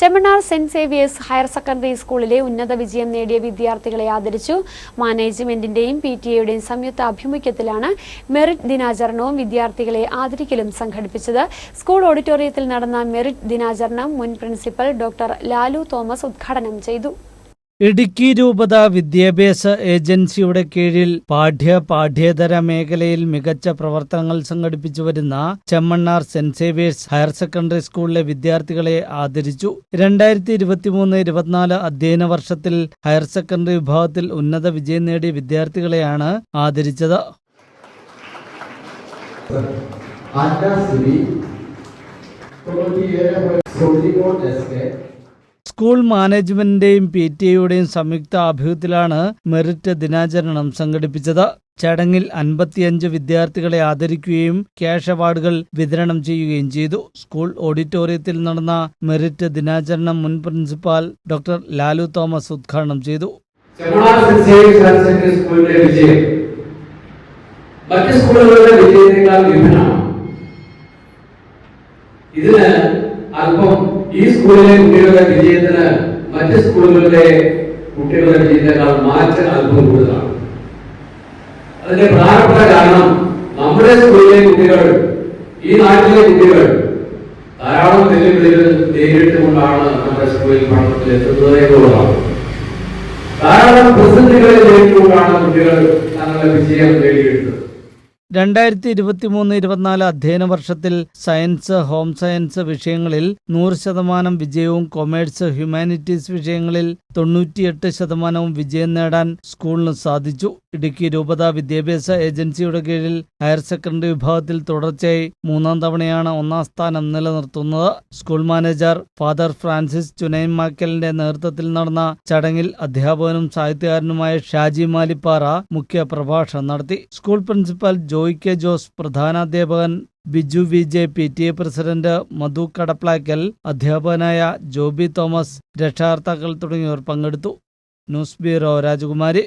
Chemmannar saint Xavier's higher secondary സ്കൂളിലെ ഉന്നത വിജയം നേടിയ വിദ്യാർത്ഥികളെ ആദരിച്ചു. മാനേജ്മെന്റിന്റെയും PTA സംയുക്ത ആഭിമുഖ്യത്തിലാണ് മെറിറ്റ് ദിനാചരണവും വിദ്യാർത്ഥികളെ ആദരിക്കലും സംഘടിപ്പിച്ചത്. സ്കൂൾ ഓഡിറ്റോറിയത്തിൽ നടന്ന മെറിറ്റ് ദിനാചരണം മുൻ പ്രിൻസിപ്പൽ ഡോക്ടർ ലാലു തോമസ് ഉദ്ഘാടനം ചെയ്തു. ഇടുക്കി രൂപത വിദ്യാഭ്യാസ ഏജൻസിയുടെ കീഴിൽ പാഠ്യേതര മേഖലയിൽ മികച്ച പ്രവർത്തനങ്ങൾ സംഘടിപ്പിച്ചു വരുന്ന Chemmannar saint Xavier's higher secondary സ്കൂളിലെ വിദ്യാർത്ഥികളെ ആദരിച്ചു. 2023-24 അധ്യയന വർഷത്തിൽ ഹയർ സെക്കൻഡറി വിഭാഗത്തിൽ ഉന്നത വിജയം നേടിയ വിദ്യാർത്ഥികളെയാണ് ആദരിച്ചത്. സ്കൂൾ മാനേജ്മെന്റിന്റെയും PTA സംയുക്ത ആഭിമുഖ്യത്തിലാണ് മെറിറ്റ് ദിനാചരണം സംഘടിപ്പിച്ചത്. ചടങ്ങിൽ 55 വിദ്യാർത്ഥികളെ ആദരിക്കുകയും ക്യാഷ് അവാർഡുകൾ വിതരണം ചെയ്യുകയും ചെയ്തു. സ്കൂൾ ഓഡിറ്റോറിയത്തിൽ നടന്ന മെറിറ്റ് ദിനാചരണം മുൻ പ്രിൻസിപ്പാൽ ഡോക്ടർ ലാലു തോമസ് ഉദ്ഘാടനം ചെയ്തു. മറ്റ് സ്കൂളുകളുടെ വിജയത്തെക്കാൾ വിഭിന്നമാണ്. ഇതിന് അല്പം ഈ സ്കൂളിലെ കുട്ടികളുടെ വിജയത്തിന് മറ്റ് സ്കൂളുകളിലെ കുട്ടികളുടെ വിജയത്തെക്കാൾ മാറ്റം അല്പം കൂടുതലാണ്. അതിന്റെ പ്രധാനപ്പെട്ട കാരണം നമ്മുടെ സ്കൂളിലെ കുട്ടികൾ, ഈ നാട്ടിലെ കുട്ടികൾ ധാരാളം വെല്ലുവിളികൾ നേരിട്ടുകൊണ്ടാണ് നമ്മുടെ സ്കൂളിൽ പഠനത്തിൽ എത്തുന്നത് എന്നുള്ളതാണ്. ധാരാളം പ്രതിസന്ധികളെ നേരിട്ടുകൊണ്ടാണ് കുട്ടികൾ തങ്ങളുടെ വിജയം നേടിയെടുത്തത്. 2023-24 അധ്യയന വർഷത്തിൽ സയൻസ്, ഹോം സയൻസ് വിഷയങ്ങളിൽ 100% വിജയവും കൊമേഴ്സ്, ഹ്യൂമാനിറ്റീസ് വിഷയങ്ങളിൽ 98% വിജയം നേടാൻ സ്കൂളിന് സാധിച്ചു. ഇടുക്കി രൂപത വിദ്യാഭ്യാസ ഏജൻസിയുടെ കീഴിൽ ഹയർ സെക്കൻഡറി വിഭാഗത്തിൽ തുടർച്ചയായി 3-ാം തവണയാണ് 1-ാം സ്ഥാനം നിലനിർത്തുന്നത്. സ്കൂൾ മാനേജർ ഫാദർ ഫ്രാൻസിസ് ചുനൈമാക്കലിന്റെ നേതൃത്വത്തിൽ നടന്ന ചടങ്ങിൽ അധ്യാപകനും സാഹിത്യകാരനുമായ ഷാജി മാലിപ്പാറ മുഖ്യ പ്രഭാഷണം നടത്തി. സ്കൂൾ പ്രിൻസിപ്പൽ ജോയ് കെ ജോസ്, പ്രധാനാധ്യാപകൻ Biju VJ, PTA president Madhu Kadaplackal, അധ്യാപകനായ ജോബി തോമസ്, രക്ഷാകർത്താക്കൾ തുടങ്ങിയവർ പങ്കെടുത്തു. ന്യൂസ് ബ്യൂറോ, രാജകുമാരി.